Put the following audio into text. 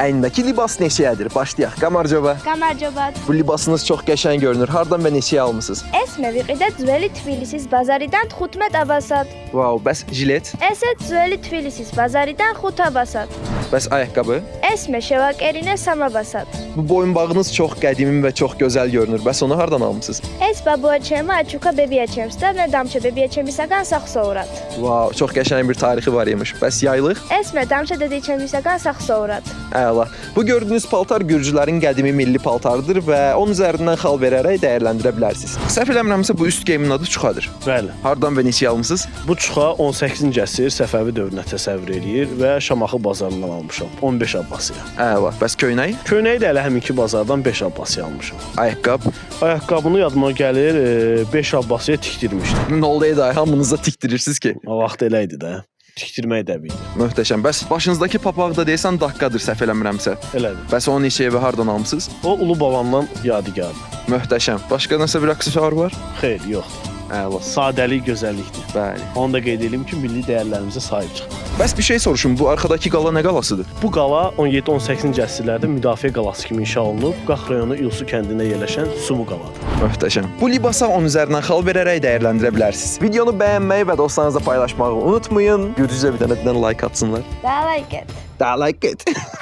Əynindəki libas neçəyədir? Başlayaq. Qamarcova. Qamarcovat. Bu libasınız çox qəşəng görünür. Hardan və neçəyə almısınız? Esme vიყიდეთ ძველი თბილისის ბაზარიდან 15 აბასად. Vau, bəs jilet? ესეც ძველი თბილისის ბაზარიდან 5 აბასად. Bəs ayaqqabı? ესme შევაკერინე 3 აბასად. Bu boyunbağınız çox qədimi və çox gözəl görünür. Bəs onu hardan almısınız? ეს ბაბუა ჩემო აჩუქა ბებია ჩემს და მე დამჩა ბებია ჩემისაგან სახსოვრად. Vau, çox qəşəng bir tarixi var imiş. Bəs yaylıq? ესme დამჩა დედი ჩემისაგან სახსოვრად. Əla. Bu gördüyünüz paltar Gürcülərin qədimi milli paltarıdır və onun üzərindən xal verərək dəyərləndirə bilərsiniz. Səhv eləmirəmsə bu üst geyimin adı çuxadır. Bəli. Hardan və neçəyə almısınız? Bu çuxa 18-ci əsr Səfəvi dövrünə təsəvvür eləyir və Şamaxı bazarından almışam. 15 abbasiyə. Əla. Bəs köynək? Köynəyi də elə həminki bazardan 5 abbasiyə almışam. Ayaqqab? Ayaqqabını yadıma gəlir 5 abbasiyə tikdirmişdim. Nə oldu ey hamınıza tikdirirsiniz ki? O vaxt elə idi də. Tikdirmək də bildi. Möhtəşəm. Bəs başınızdakı papaq da deyəsən daqqadır səhv eləmirəmsə. Elədir. Bəs onu neçəyə və hardan almısınız? O ulu babamdan yadigardır. Möhtəşəm. Başqa nəsə bir aksesuar var? Xeyr, yoxdur. Əla. Sadəlik gözəllikdir. Bəli. Onu da qeyd edim ki, milli dəyərlərimizə sahib çıxın. Bəs bir şey soruşum. Bu arxadakı qala nə qalasıdır? Bu qala 17-18-ci əsrlərdə müdafiə qalası kimi inşa olunub, Qax rayonu İlsu kəndində yerləşən Sumu qaladır. Möhtəşəm. Bu libasa 10 üzərindən xal verərək dəyərləndirə bilərsiniz. Videonu bəyənməyi və dostlarınızla paylaşmağı unutmayın. Gürcücə bir dənə like atsınlar. Dələyət. Daha like it.